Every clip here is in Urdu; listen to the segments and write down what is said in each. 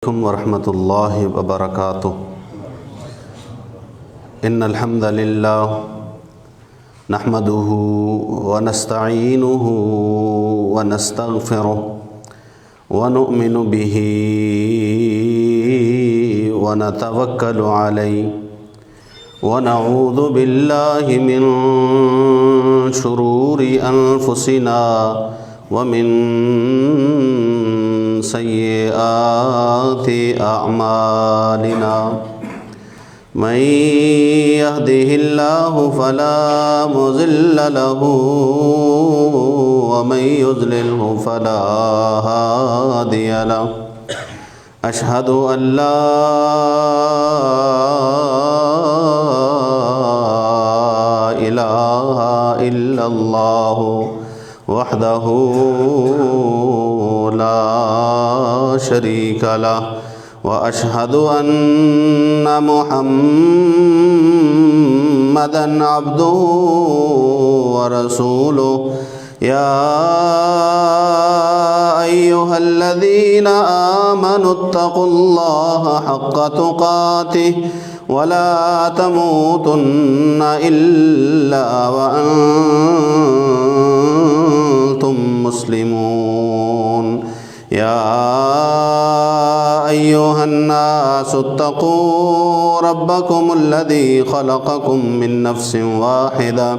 عليكم ورحمة الله وبركاته. إن الحمد لله نحمده ونستعينه ونستغفره ونؤمن به ونتوكل عليه ونعوذ بالله من شرور أنفسنا ومن سيئات أعمالنا. من يهده الله فلا مضل له ومن يضلله فلا هادي له. أشهد أن لا إله إلا الله وحده لا شريك له وأشهد أن محمدًا عبده ورسوله. يا أيها الذين آمنوا اتقوا الله حق تقاته ولا تموتن إلا وأنتم مسلمون. يا أيها الناس اتقوا ربكم الذي خلقكم من نفس واحدة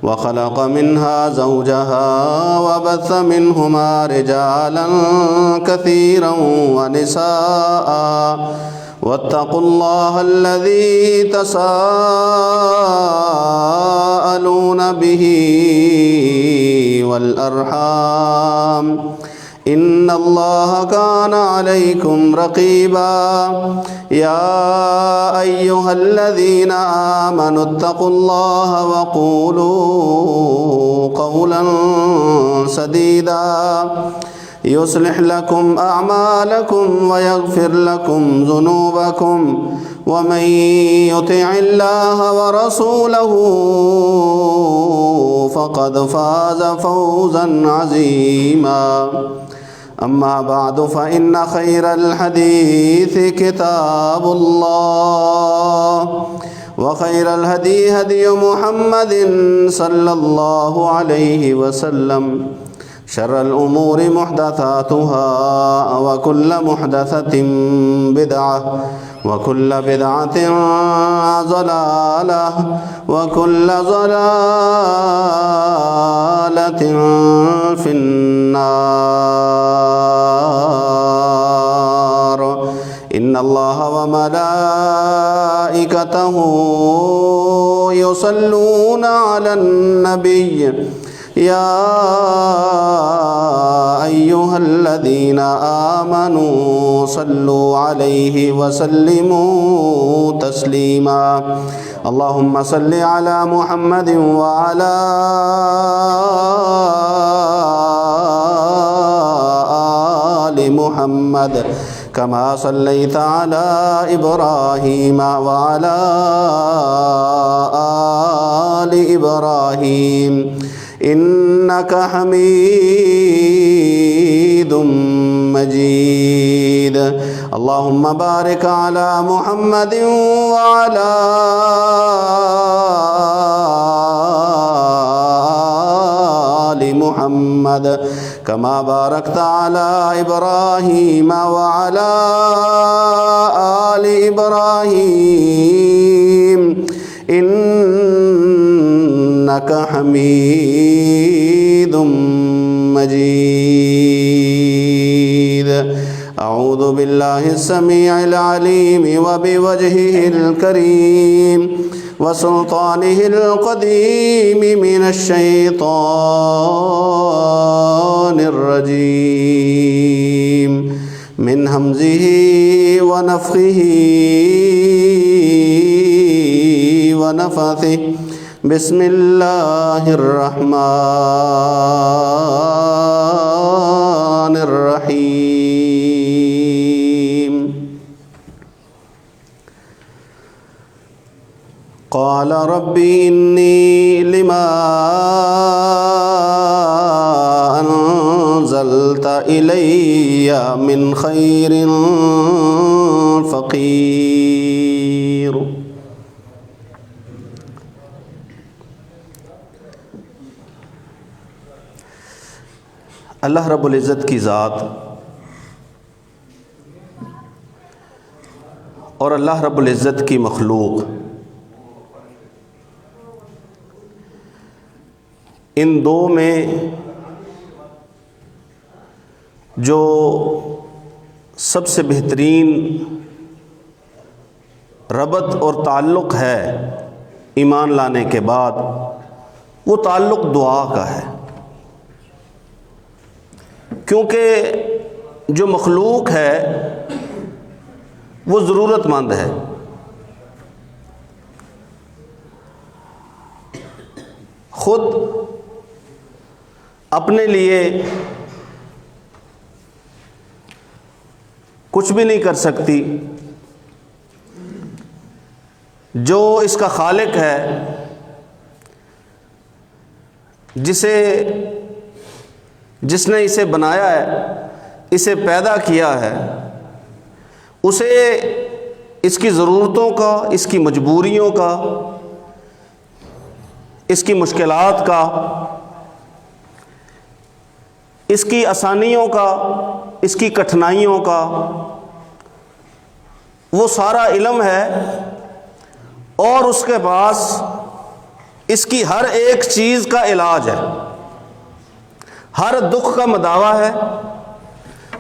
وخلق منها زوجها وبث منهما رجالا كثيرا ونساء واتقوا الله الذي تساءلون به والأرحام إن الله كان عليكم رقيبا. يا أيها الذين آمنوا اتقوا الله وقولوا قولا سديدا يصلح لكم أعمالكم ويغفر لكم ذنوبكم ومن يطع الله ورسوله فقد فاز فوزا عظيما. أما بعد فإن خير الحديث كتاب الله وخير الهدي هدي محمد صلى الله عليه وسلم. شر الأمور محدثاتها وكل محدثة بدعة وكل بدعة ضلالة وكل ضلالة في النار. إن الله وملائكته يصلون على النبي يا أيها الذين آمنوا صلوا عليه وسلموا تسليما. اللهم صل على محمد وعلى آل محمد كما صليت على إبراهيم وعلى آل إبراهيم إنك حميد مجيد. اللهم بارك على محمد وعلى آل محمد كما باركت على إبراهيم وعلى آل إبراهيم إنك حميد مجيد. أعوذ بالله السميع العليم وبوجهه الكريم وسلطانه القديم من الشيطان الرجيم من همزه ونفخه ونفثه. بسم الله الرحمن الرحيم. قال رب إني لما أنزلت إلي من خير فقير۔ اللہ رب العزت کی ذات اور اللہ رب العزت کی مخلوق، ان دو میں جو سب سے بہترین ربط اور تعلق ہے ایمان لانے کے بعد، وہ تعلق دعا کا ہے، کیونکہ جو مخلوق ہے وہ ضرورت مند ہے، خود اپنے لیے کچھ بھی نہیں کر سکتی۔ جو اس کا خالق ہے، جس نے اسے بنایا ہے، اسے پیدا کیا ہے، اسے اس کی ضرورتوں کا، اس کی مجبوریوں کا، اس کی مشکلات کا، اس کی آسانیوں کا، اس کی کٹھنائیوں کا وہ سارا علم ہے، اور اس کے پاس اس کی ہر ایک چیز کا علاج ہے، ہر دکھ کا مداوا ہے،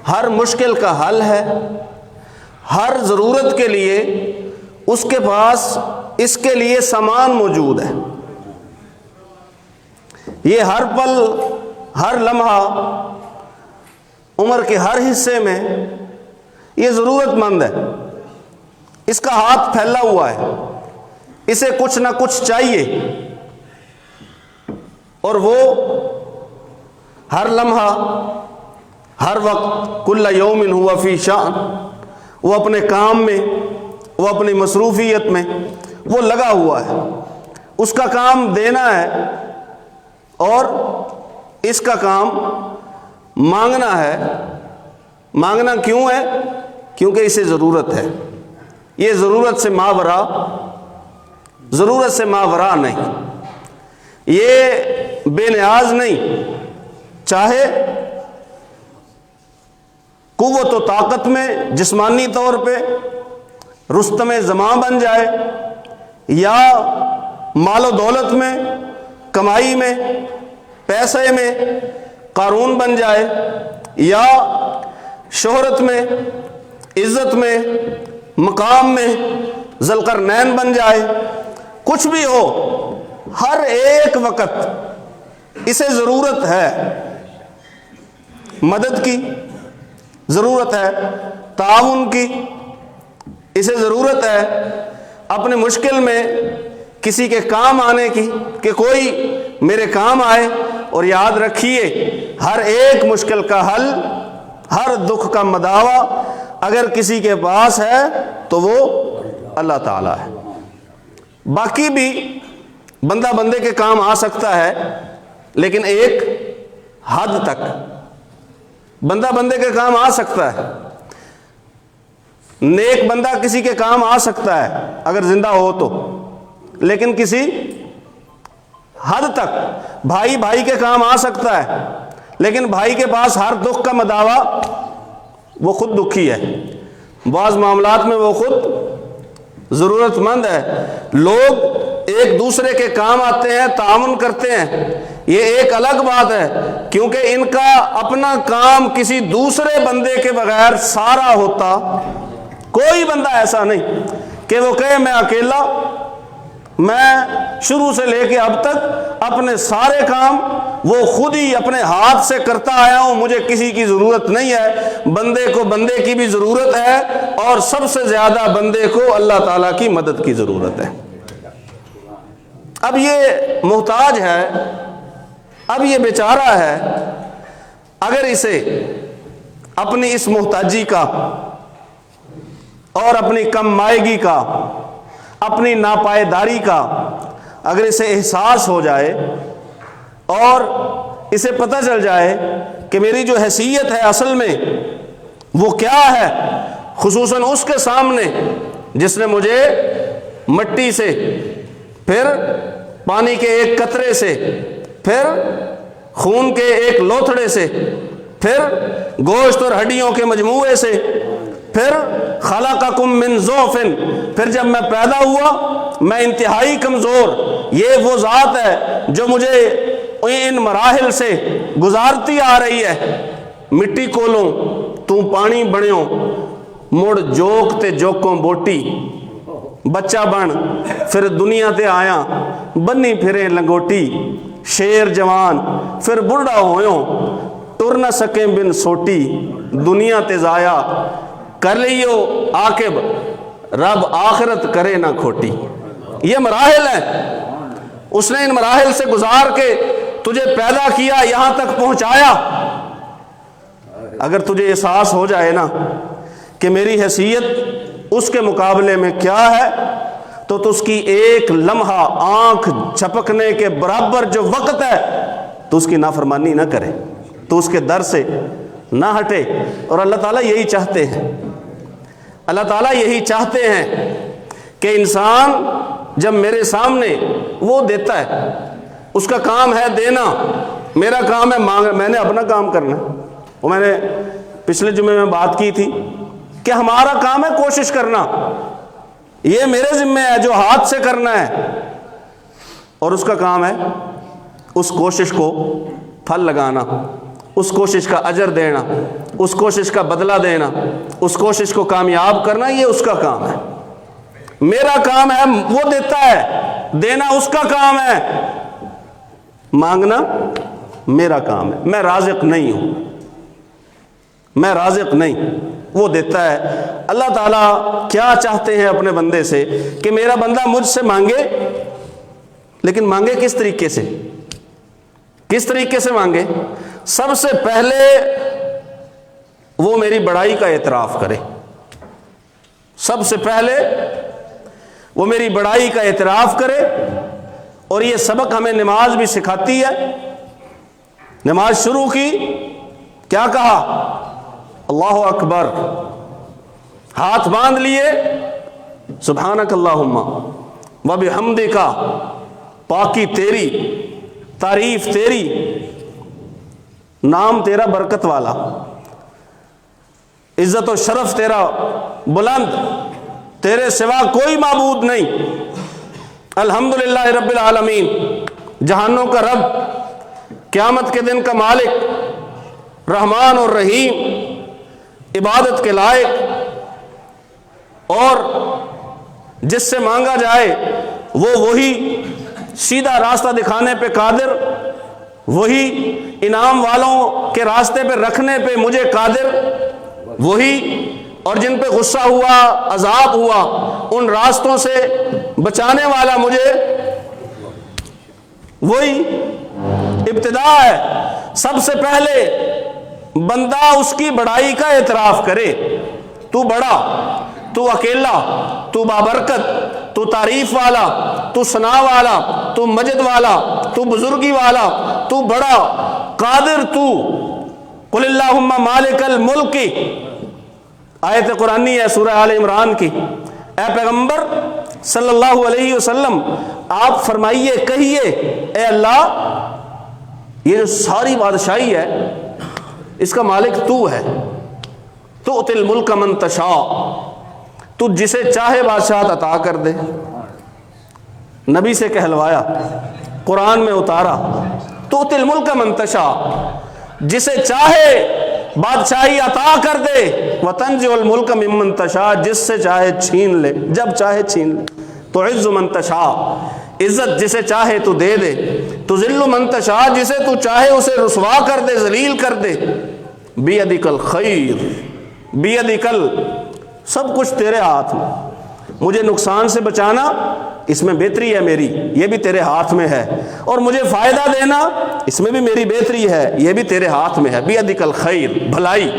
ہر مشکل کا حل ہے، ہر ضرورت کے لیے اس کے پاس اس کے لیے سامان موجود ہے۔ یہ ہر پل، ہر لمحہ، عمر کے ہر حصے میں یہ ضرورت مند ہے، اس کا ہاتھ پھیلا ہوا ہے، اسے کچھ نہ کچھ چاہیے، اور وہ ہر لمحہ، ہر وقت، کل یوم ہوا فی شأن، وہ اپنے کام میں، وہ اپنی مصروفیت میں وہ لگا ہوا ہے۔ اس کا کام دینا ہے، اور اس کا کام مانگنا ہے۔ مانگنا کیوں ہے؟ کیونکہ اسے ضرورت ہے۔ یہ ضرورت سے ماورا نہیں، یہ بے نیاز نہیں، چاہے قوت و طاقت میں جسمانی طور پہ رستم زماں بن جائے، یا مال و دولت میں، کمائی میں، پیسے میں قارون بن جائے، یا شہرت میں، عزت میں، مقام میں ذوالقرنین بن جائے، کچھ بھی ہو، ہر ایک وقت اسے ضرورت ہے، مدد کی ضرورت ہے، تعاون کی اسے ضرورت ہے، اپنے مشکل میں کسی کے کام آنے کی، کہ کوئی میرے کام آئے۔ اور یاد رکھیے، ہر ایک مشکل کا حل، ہر دکھ کا مداوا اگر کسی کے پاس ہے تو وہ اللہ تعالیٰ ہے۔ باقی بھی بندہ بندے کے کام آ سکتا ہے، لیکن ایک حد تک بندہ بندے کے کام آ سکتا ہے۔ نیک بندہ کسی کے کام آ سکتا ہے اگر زندہ ہو تو، لیکن کسی حد تک۔ بھائی بھائی کے کام آ سکتا ہے، لیکن بھائی کے پاس ہر دکھ کا مداوا وہ خود دکھی ہے، بعض معاملات میں وہ خود ضرورت مند ہے۔ لوگ ایک دوسرے کے کام آتے ہیں، تعاون کرتے ہیں، یہ ایک الگ بات ہے، کیونکہ ان کا اپنا کام کسی دوسرے بندے کے بغیر سارا ہوتا۔ کوئی بندہ ایسا نہیں کہ وہ کہے میں اکیلا، میں شروع سے لے کے اب تک اپنے سارے کام وہ خود ہی اپنے ہاتھ سے کرتا آیا ہوں، مجھے کسی کی ضرورت نہیں ہے۔ بندے کو بندے کی بھی ضرورت ہے، اور سب سے زیادہ بندے کو اللہ تعالیٰ کی مدد کی ضرورت ہے۔ اب یہ محتاج ہے، اب یہ بیچارہ ہے، اگر اسے اپنی اس محتاجی کا اور اپنی کم مائگی کا، اپنی ناپائیداری کا اگر اسے احساس ہو جائے، اور اسے پتہ چل جائے کہ میری جو حیثیت ہے اصل میں وہ کیا ہے، خصوصاً اس کے سامنے جس نے مجھے مٹی سے، پھر پانی کے ایک قطرے سے، پھر خون کے ایک لوتھڑے سے، پھر گوشت اور ہڈیوں کے مجموعے سے، پھر خلقکم من ضعف، پھر جب میں پیدا ہوا میں انتہائی کمزور، یہ وہ ذات ہے جو مجھے ان مراحل سے گزارتی آ رہی ہے۔ مٹی کولوں تو پانی بنیوں، مڑ جوک تے جوکوں بوٹی، بچہ بن پھر دنیا تے آیا، بنی پھرے لنگوٹی، شیر جوان پھر بڑھا ہویوں، ٹر نہ سکیں بن سوٹی، دنیا تے ضائع کر لیو عاقب، رب آخرت کرے نہ کھوٹی۔ یہ مراحل ہیں، اس نے ان مراحل سے گزار کے تجھے پیدا کیا، یہاں تک پہنچایا۔ اگر تجھے احساس ہو جائے نا کہ میری حیثیت اس کے مقابلے میں کیا ہے، تو اس کی ایک لمحہ آنکھ جھپکنے کے برابر جو وقت ہے تو اس کی نافرمانی نہ کرے، تو اس کے در سے نہ ہٹے۔ اور اللہ تعالیٰ یہی چاہتے ہیں، اللہ تعالیٰ یہی چاہتے ہیں کہ انسان جب میرے سامنے وہ دیتا ہے، اس کا کام ہے دینا، میرا کام ہے مانگنا، میں نے اپنا کام کرنا ہے۔ وہ میں نے پچھلے جمعے میں بات کی تھی کہ ہمارا کام ہے کوشش کرنا، یہ میرے ذمہ ہے جو ہاتھ سے کرنا ہے، اور اس کا کام ہے اس کوشش کو پھل لگانا، اس کوشش کا اجر دینا، اس کوشش کا بدلہ دینا، اس کوشش کو کامیاب کرنا، یہ اس کا کام ہے۔ میرا کام ہے وہ دیتا ہے، دینا اس کا کام ہے، مانگنا میرا کام ہے۔ میں رازق نہیں ہوں، میں رازق نہیں، وہ دیتا ہے۔ اللہ تعالیٰ کیا چاہتے ہیں اپنے بندے سے کہ میرا بندہ مجھ سے مانگے، لیکن مانگے کس طریقے سے؟ کس طریقے سے مانگے؟ سب سے پہلے وہ میری بڑائی کا اعتراف کرے، سب سے پہلے وہ میری بڑائی کا اعتراف کرے۔ اور یہ سبق ہمیں نماز بھی سکھاتی ہے۔ نماز شروع کی، کیا کہا؟ اللہ اکبر، ہاتھ باندھ لیے، سبحانک اللہم و بحمدک، پاکی تیری، تعریف تیری، نام تیرا برکت والا، عزت و شرف تیرا بلند، تیرے سوا کوئی معبود نہیں، الحمدللہ رب العالمین، جہانوں کا رب، قیامت کے دن کا مالک، رحمان اور رحیم، عبادت کے لائق، اور جس سے مانگا جائے وہ وہی سیدھا راستہ دکھانے پہ قادر، وہی انعام والوں کے راستے پہ رکھنے پہ مجھے قادر، وہی، اور جن پہ غصہ ہوا، عذاب ہوا، ان راستوں سے بچانے والا مجھے، وہی ابتدا ہے۔ سب سے پہلے بندہ اس کی بڑائی کا اعتراف کرے، تو بڑا، تو اکیلا، تو بابرکت، تو تعریف والا، تو ثنا والا، تو مجد والا، تو بزرگی والا، تو بڑا قادر، تو قل اللہم مالک الملک، آیت قرآنی ہے سورہ آل عمران کی۔ اے پیغمبر صلی اللہ علیہ وسلم آپ فرمائیے، کہیے، اے اللہ یہ جو ساری بادشاہی ہے اس کا مالک تو ہے، تؤتی الملک من تشاء، تو جسے چاہے بادشاہت عطا کر دے۔ نبی سے کہلوایا، قرآن میں اتارا، تؤتی الملک من تشاء، جسے چاہے بادشاہی عطا کر دے، وتنزع الملک ممن تشاء، جس سے چاہے چھین لے، جب چاہے چھین لے، تعز من تشاء، عزت جسے چاہے تو دے دے، تذل من تشاء، جسے تو چاہے اسے رسوا کر دے، ذلیل کر دے، بیدک الخیر، بیدک سب کچھ تیرے ہاتھ میں، مجھے نقصان سے بچانا اس میں بہتری ہے میری، یہ بھی تیرے ہاتھ میں ہے، اور مجھے فائدہ دینا اس میں بھی میری بہتری ہے، یہ بھی تیرے ہاتھ میں ہے، بیدک الخیر، بھلائی،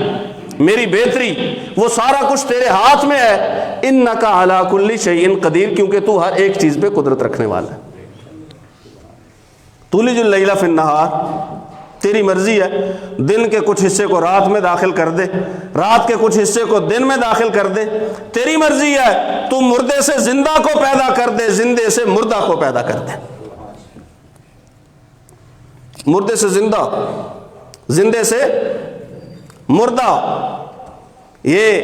میری بہتری، وہ سارا کچھ تیرے ہاتھ میں ہے، انک علی کل شیء قدیر، کیونکہ تو ہر ایک چیز پہ قدرت رکھنے والا ہے۔ تولج اللیل فی النہار تیری مرضی ہے، دن کے کچھ حصے کو رات میں داخل کر دے، رات کے کچھ حصے کو دن میں داخل کر دے، تیری مرضی ہے تو مردے سے زندہ کو پیدا کر دے، زندے سے مردہ کو پیدا کر دے، مردے سے زندہ، زندے سے مردہ۔ یہ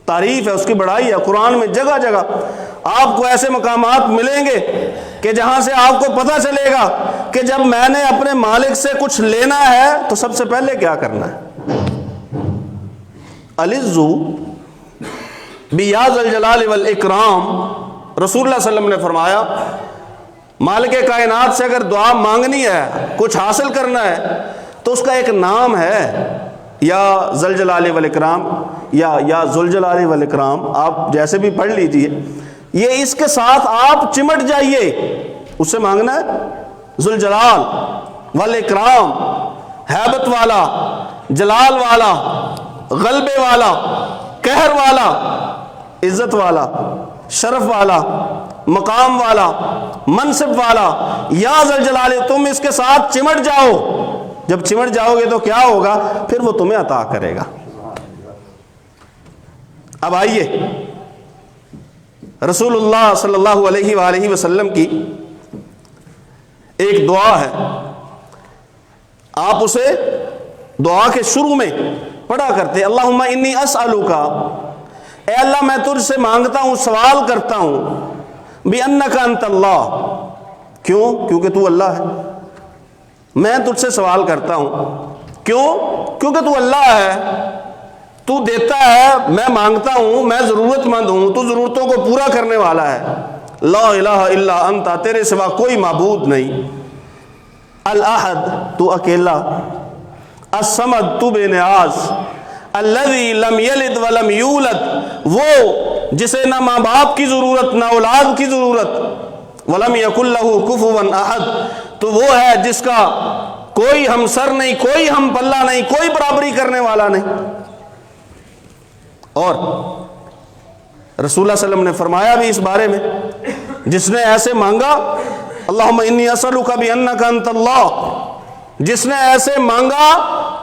تعریف ہے، اس کی بڑائی ہے۔ قرآن میں جگہ جگہ آپ کو ایسے مقامات ملیں گے کہ جہاں سے آپ کو پتہ چلے گا کہ جب میں نے اپنے مالک سے کچھ لینا ہے تو سب سے پہلے کیا کرنا ہے۔ العزو بیاذ الجلال والاکرام، رسول اللہ صلی اللہ علیہ وسلم نے فرمایا مالک کائنات سے اگر دعا مانگنی ہے، کچھ حاصل کرنا ہے، تو اس کا ایک نام ہے، یا ذل جلال والاکرام یا ذل جلال والاکرام، آپ جیسے بھی پڑھ لیجئے، یہ اس کے ساتھ آپ چمٹ جائیے، اس سے مانگنا ہے ذل جلال والاکرام، ہیبت والا، جلال والا، غلبے والا، قہر والا، عزت والا، شرف والا، مقام والا، منصب والا، یا ذل جلال۔ تم اس کے ساتھ چمٹ جاؤ، جب چمٹ جاؤ گے تو کیا ہوگا؟ پھر وہ تمہیں عطا کرے گا۔ اب آئیے رسول اللہ صلی اللہ علیہ وآلہ وسلم کی ایک دعا ہے، آپ اسے دعا کے شروع میں پڑھا کرتے، اللہم انی اسألک، اے اللہ میں تجھ سے مانگتا ہوں، سوال کرتا ہوں، بِأَنَّكَ أَنْتَ اللَّهُ، کیوں؟ کیونکہ تو اللہ ہے، میں تجھ سے سوال کرتا ہوں، کیوں؟ کیونکہ تو اللہ ہے، تو دیتا ہے، میں مانگتا ہوں، میں ضرورت مند ہوں، تو ضرورتوں کو پورا کرنے والا ہے، لا الہ الا انت، تیرے سوا کوئی معبود نہیں، الاحد، تو اکیلا، الصمد، تو بے نیاز، الذی لم یلد ولم یولد، وہ جسے نہ ماں باپ کی ضرورت نہ اولاد کی ضرورت، ولم یکن لہ کفوا احد، تو وہ ہے جس کا کوئی ہمسر نہیں، کوئی ہم پلہ نہیں، کوئی برابری کرنے والا نہیں۔ اور رسول اللہ صلی اللہ علیہ وسلم نے فرمایا بھی اس بارے میں، جس نے ایسے مانگا، اللہم انی اسألک بأنک انت اللہ، جس نے ایسے مانگا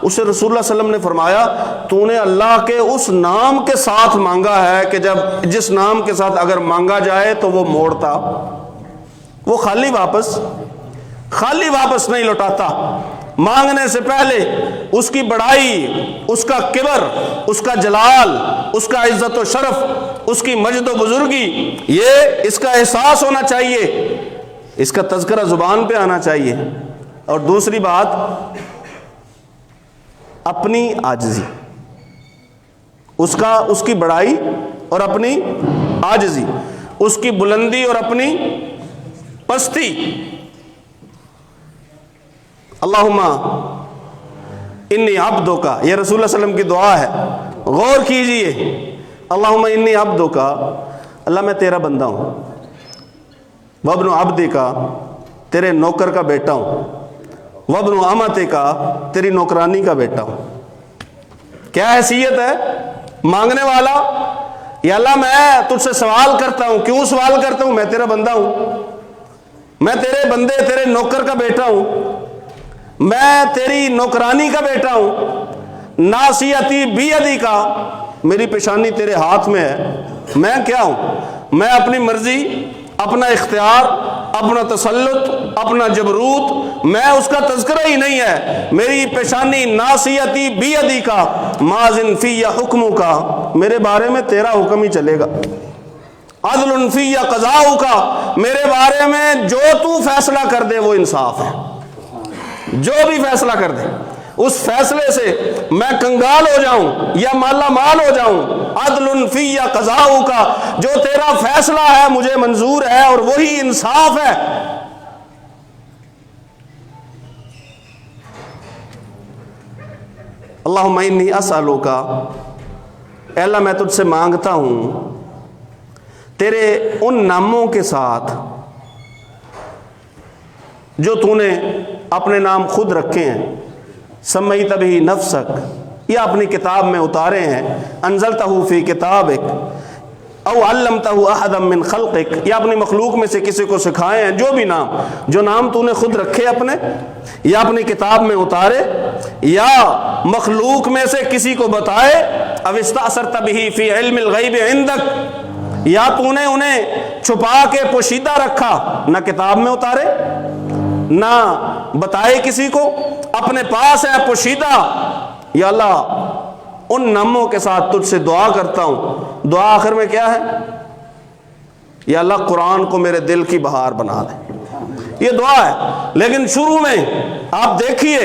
اسے رسول اللہ صلی اللہ علیہ وسلم نے فرمایا تو نے اللہ کے اس نام کے ساتھ مانگا ہے کہ جس نام کے ساتھ اگر مانگا جائے تو وہ موڑتا، وہ خالی واپس نہیں لوٹاتا۔ مانگنے سے پہلے اس کی بڑائی، اس کا کبر، اس کا جلال، اس کا عزت و شرف، اس کی مجد و بزرگی، یہ اس کا احساس ہونا چاہیے، اس کا تذکرہ زبان پہ آنا چاہیے۔ اور دوسری بات، اپنی عاجزی، اس کی بڑائی اور اپنی عاجزی، اس کی بلندی اور اپنی پستی۔ اللہم انی عبدک، یہ رسول اللہ صلی اللہ علیہ وسلم کی دعا ہے، غور کیجئے، اللہم انی عبدک، اللہ میں تیرا بندہ ہوں، وابن عبدک، تیرے نوکر کا بیٹا ہوں، وابن امتک، تیری نوکرانی کا بیٹا ہوں۔ کیا حیثیت ہے مانگنے والا؟ یا اللہ میں تجھ سے سوال کرتا ہوں، کیوں سوال کرتا ہوں؟ میں تیرا بندہ ہوں، میں تیرے بندے، تیرے نوکر کا بیٹا ہوں، میں تیری نوکرانی کا بیٹا ہوں، ناصیتی بیدی کا، میری پیشانی تیرے ہاتھ میں ہے، میں کیا ہوں؟ میں اپنی مرضی، اپنا اختیار، اپنا تسلط، اپنا جبروت، میں اس کا تذکرہ ہی نہیں ہے، میری پیشانی ناصیتی بیدی کا، ماضٍ فی حکم کا، میرے بارے میں تیرا حکم ہی چلے گا، عدل فی قضاء کا، میرے بارے میں جو تو فیصلہ کر دے وہ انصاف ہے، جو بھی فیصلہ کر دے اس فیصلے سے میں کنگال ہو جاؤں یا مالا مال ہو جاؤں، عدل فی قضاء کا، جو تیرا فیصلہ ہے مجھے منظور ہے اور وہی انصاف ہے۔ اللہم انی اسألک، اے اللہ میں تجھ سے مانگتا ہوں تیرے ان ناموں کے ساتھ جو تو نے اپنے نام خود رکھے ہیں، سمیت بہ نفسک، یا اپنی کتاب میں اتارے ہیں، انزلتہ فی کتابک، او علمتہ احدا من خلقک، یا اپنی مخلوق میں سے کسی کو سکھائے ہیں جو بھی نام، جو نام تو نے خود رکھے اپنے یا اپنی کتاب میں اتارے یا مخلوق میں سے کسی کو بتائے، او استأثرت به فی علم الغیب عندک، یا تو نے انہیں چھپا کے پوشیدہ رکھا، نہ کتاب میں اتارے نہ بتائے کسی کو، اپنے پاس ہے پوشیدہ۔ یا اللہ ان ناموں کے ساتھ تجھ سے دعا کرتا ہوں، دعا آخر میں کیا ہے؟ یا اللہ قرآن کو میرے دل کی بہار بنا دے، یہ دعا ہے۔ لیکن شروع میں آپ دیکھیے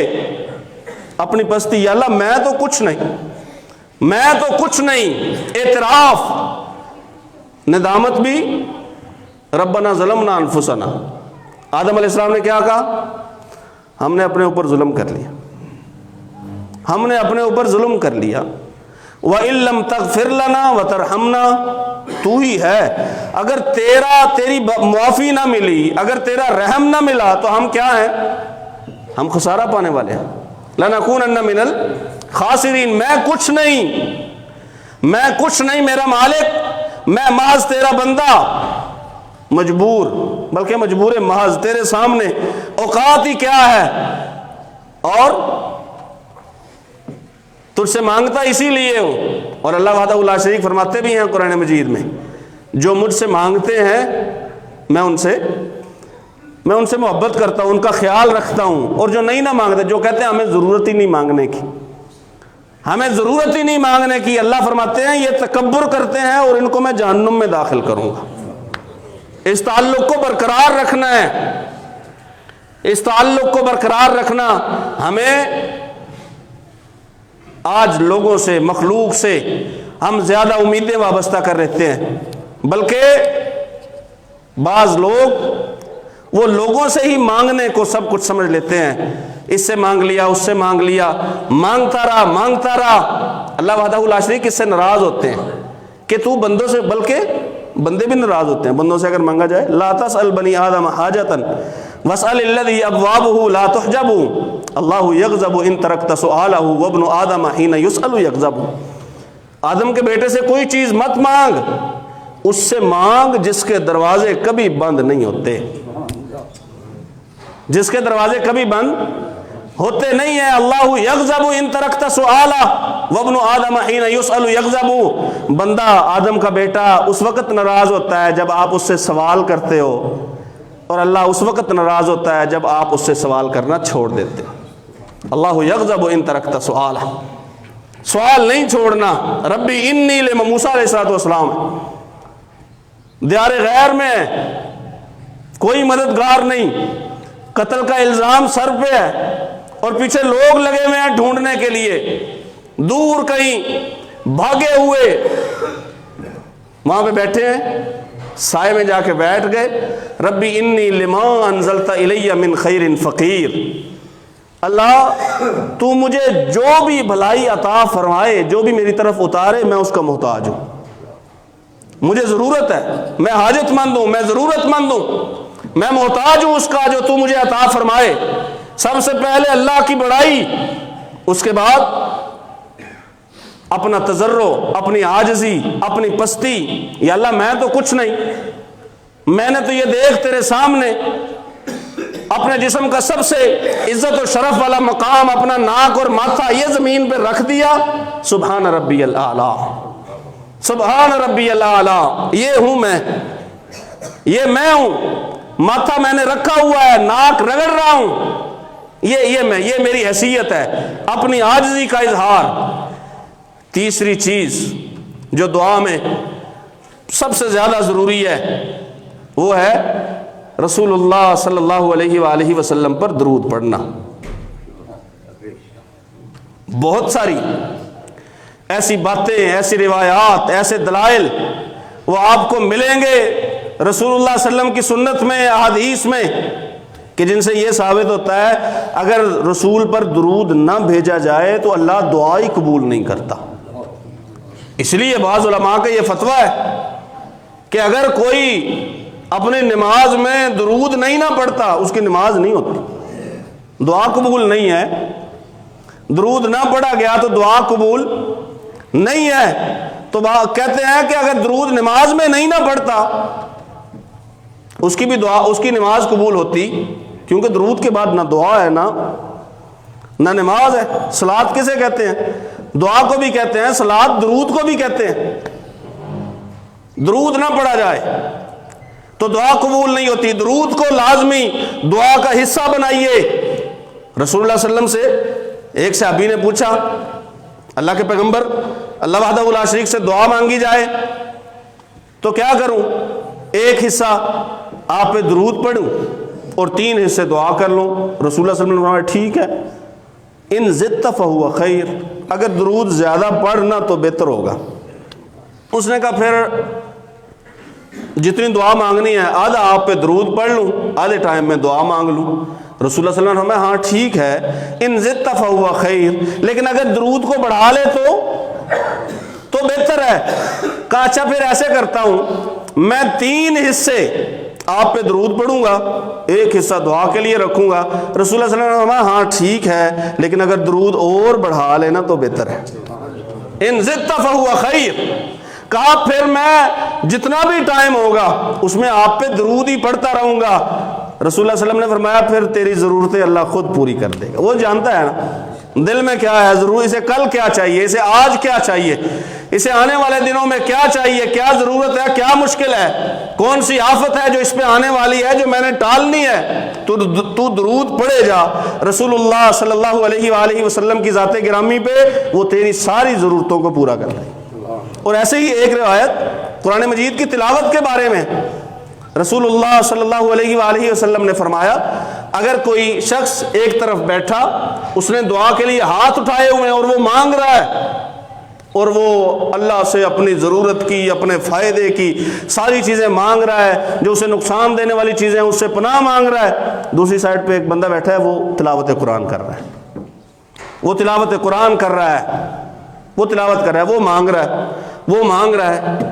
اپنی پستی، یا اللہ میں تو کچھ نہیں، میں تو کچھ نہیں، اعتراف، ندامت بھی، ربنا ظلمنا انفسنا۔ آدم علیہ السلام نے کیا کہا؟ ہم نے اپنے اوپر ظلم کر لیا، ہم نے اپنے اوپر ظلم کر لیا۔ وَإِن لَّمْ تَغْفِرْ لَنَا وَتَرْحَمْنَا، تو ہی ہے، اگر تیری معافی نہ ملی، اگر تیرا رحم نہ ملا تو ہم کیا ہیں؟ ہم خسارہ پانے والے ہیں۔ لَنَكُونَنَّ مِنَ الْخَاسِرِينَ، میں کچھ نہیں، میں کچھ نہیں میرا مالک، میں محض تیرا بندہ، مجبور، بلکہ مجبور محض، تیرے سامنے اوقات ہی کیا ہے، اور تجھ سے مانگتا اسی لیے ہوں۔ اور اللہ وحدہ لا شریک فرماتے بھی ہیں قرآن مجید میں، جو مجھ سے مانگتے ہیں میں ان سے محبت کرتا ہوں، ان کا خیال رکھتا ہوں، اور جو نہیں نہ مانگتے، جو کہتے ہیں ہمیں ضرورت ہی نہیں مانگنے کی، ہمیں ضرورت ہی نہیں مانگنے کی، اللہ فرماتے ہیں یہ تکبر کرتے ہیں اور ان کو میں جہنم میں داخل کروں گا۔ اس تعلق کو برقرار رکھنا ہے، اس تعلق کو برقرار رکھنا۔ ہمیں آج لوگوں سے، مخلوق سے ہم زیادہ امیدیں وابستہ کر رہتے ہیں، بلکہ بعض لوگ وہ لوگوں سے ہی مانگنے کو سب کچھ سمجھ لیتے ہیں، اس سے مانگ لیا، اس سے مانگ لیا، مانگتا رہا۔ اللہ وحدہ لا شریک اس سے ناراض ہوتے ہیں کہ تو بندوں سے، بلکہ بندے بھی ناراض ہوتے ہیں بندوں سے اگر مانگا جائے۔ لا تسأل بنی آدم حاجتا واسأل الذی ابوابہ لا تحجب، اللہ یغضب ان ترکت سؤالہ وابن آدم حین یسأل یغضب۔ آدم کے بیٹے سے کوئی چیز مت مانگ، اس سے مانگ جس کے دروازے کبھی بند نہیں ہوتے، جس کے دروازے کبھی بند ہوتے نہیں ہیں۔ اللہ یغضب ان ترکت سؤالہ وابن آدم حین یسأل یغضب، بندہ آدم کا بیٹا اس وقت ناراض ہوتا ہے جب آپ اس سے سوال کرتے ہو، اور اللہ اس وقت ناراض ہوتا ہے جب آپ اس سے سوال کرنا چھوڑ دیتے ہو۔ اللہ یغضب ان ترکت سؤالہ، سوال نہیں چھوڑنا۔ ربی انی لما، موسیٰ علیہ السلام دیار غیر میں، کوئی مددگار نہیں، قتل کا الزام سر پہ ہے اور پیچھے لوگ لگے ہوئے ہیں ڈھونڈنے کے لیے، دور کہیں بھاگے ہوئے وہاں پہ بیٹھے ہیں، سائے میں جا کے بیٹھ گئے۔ ربی انی لما انزلت الی من خیر فقیر، اللہ تو مجھے جو بھی بھلائی عطا فرمائے، جو بھی میری طرف اتارے، میں اس کا محتاج ہوں، مجھے ضرورت ہے، میں حاجت مند ہوں، میں ضرورت مند ہوں، میں محتاج ہوں اس کا جو تو مجھے عطا فرمائے۔ سب سے پہلے اللہ کی بڑائی، اس کے بعد اپنا تضرع، اپنی عاجزی، اپنی پستی۔ یا اللہ میں تو کچھ نہیں، میں نے تو یہ دیکھ تیرے سامنے اپنے جسم کا سب سے عزت و شرف والا مقام، اپنا ناک اور ماتھا یہ زمین پہ رکھ دیا، سبحان ربی الاعلیٰ، سبحان ربی الاعلیٰ، یہ ہوں میں، یہ میں ہوں، ماتھا میں نے رکھا ہوا ہے، ناک رگڑ رہا ہوں، یہ میں، یہ میری حیثیت ہے، اپنی عاجزی کا اظہار۔ تیسری چیز جو دعا میں سب سے زیادہ ضروری ہے وہ ہے رسول اللہ صلی اللہ علیہ وآلہ وسلم پر درود پڑھنا۔ بہت ساری ایسی باتیں، ایسی روایات، ایسے دلائل وہ آپ کو ملیں گے رسول اللہ صلی اللہ علیہ وسلم کی سنت میں، احادیث میں، کہ جن سے یہ ثابت ہوتا ہے اگر رسول پر درود نہ بھیجا جائے تو اللہ دعا ہی قبول نہیں کرتا۔ اس لیے بعض علماء کا یہ فتویٰ ہے کہ اگر کوئی اپنی نماز میں درود نہیں نہ پڑھتا، اس کی نماز نہیں ہوتی، دعا قبول نہیں ہے۔ درود نہ پڑھا گیا تو دعا قبول نہیں ہے۔ تو کہتے ہیں کہ اگر درود نماز میں نہیں نہ پڑھتا اس کی بھی دعا، اس کی نماز قبول ہوتی، کیونکہ درود کے بعد نہ دعا ہے نہ نماز ہے۔ صلاۃ کسے کہتے ہیں؟ دعا کو بھی کہتے ہیں، صلاۃ درود کو بھی کہتے ہیں۔ درود نہ پڑھا جائے تو دعا قبول نہیں ہوتی۔ درود کو لازمی دعا کا حصہ بنائیے۔ رسول اللہ صلی اللہ علیہ وسلم سے ایک صحابی نے پوچھا، اللہ کے پیغمبر، اللہ وحدہ لا شریک سے دعا مانگی جائے تو کیا کروں؟ ایک حصہ آپ پہ درود پڑھوں اور 3 حصے دعا کر لوں۔ رسول اللہ صلی اللہ علیہ وسلم نے فرمایا ٹھیک ہے، ان زدت فہو خیر، اگر درود زیادہ پڑھنا تو بہتر ہوگا۔ اس نے کہا پھر جتنی دعا مانگنی ہے آدھا آپ پہ درود پڑھ لوں، آدھے ٹائم میں دعا مانگ لوں۔ رسول اللہ صلی اللہ علیہ وسلم نے ہاں ٹھیک ہے، ان زدت فہو خیر، لیکن اگر درود کو بڑھا لے تو بہتر ہے۔ کہا اچھا پھر ایسے کرتا ہوں، میں 3 حصے آپ پہ درود پڑھوں گا، ایک حصہ دعا کے لیے رکھوں گا۔ رسول اللہ صلی اللہ علیہ وسلم نے ہاں ٹھیک ہے، لیکن اگر درود اور بڑھا لینا تو بہتر ہے۔ ان زدت فہو خیر، کہا پھر میں جتنا بھی ٹائم ہوگا اس میں آپ پہ درود ہی پڑھتا رہوں گا۔ رسول اللہ صلی اللہ علیہ وسلم نے فرمایا پھر تیری ضرورتیں اللہ خود پوری کر دے گا۔ وہ جانتا ہے نا دل میں کیا ہے ضرور، اسے کل کیا چاہیے، اسے آج کیا چاہیے، اسے آنے والے دنوں میں کیا چاہیے، کیا ضرورت ہے، کیا مشکل ہے، کون سی آفت ہے جو اس پہ آنے والی ہے جو میں نے ٹالنی ہے۔ تو درود پڑھے جا، رسول اللہ صلی اللہ علیہ وآلہ وسلم کی ذات گرامی پہ وہ تیری ساری ضرورتوں کو پورا کر دے۔ اور ایسے ہی ایک روایت قرآن مجید کی تلاوت کے بارے میں رسول اللہ صلی اللہ علیہ وآلہ وسلم نے فرمایا، اگر کوئی شخص ایک طرف بیٹھا، اس نے دعا کے لیے ہاتھ اٹھائے ہوئے اور وہ مانگ رہا ہے اور وہ اللہ سے اپنی ضرورت کی، اپنے فائدے کی ساری چیزیں مانگ رہا ہے، جو اسے نقصان دینے والی چیزیں اس سے پناہ مانگ رہا ہے، دوسری سائڈ پہ ایک بندہ بیٹھا ہے وہ تلاوت قرآن کر رہا ہے، وہ تلاوت قرآن کر رہا ہے، وہ تلاوت کر رہا ہے، وہ مانگ رہا ہے،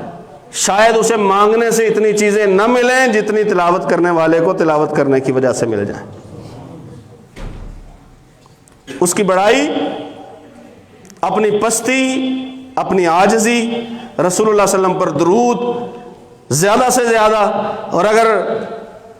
شاید اسے مانگنے سے اتنی چیزیں نہ ملیں جتنی تلاوت کرنے والے کو تلاوت کرنے کی وجہ سے مل جائیں۔ اس کی بڑائی، اپنی پستی، اپنی عاجزی، رسول اللہ صلی اللہ علیہ وسلم پر درود زیادہ سے زیادہ، اور اگر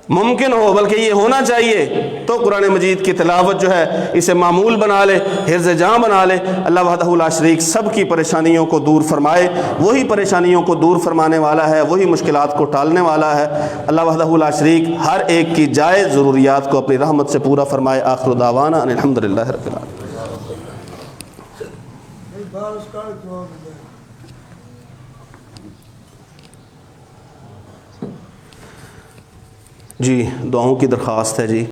ممکن ہو بلکہ یہ ہونا چاہیے تو قرآن مجید کی تلاوت جو ہے اسے معمول بنا لے، حرز جاں بنا لے۔ اللہ وحدہ لا شریک سب کی پریشانیوں کو دور فرمائے، وہی پریشانیوں کو دور فرمانے والا ہے، وہی مشکلات کو ٹالنے والا ہے۔ اللہ وحدہ لا شریک ہر ایک کی جائز ضروریات کو اپنی رحمت سے پورا فرمائے۔ آخر دعوانا ان الحمدللہ رب العالمین۔ جی دعاؤں کی درخواست ہے جی۔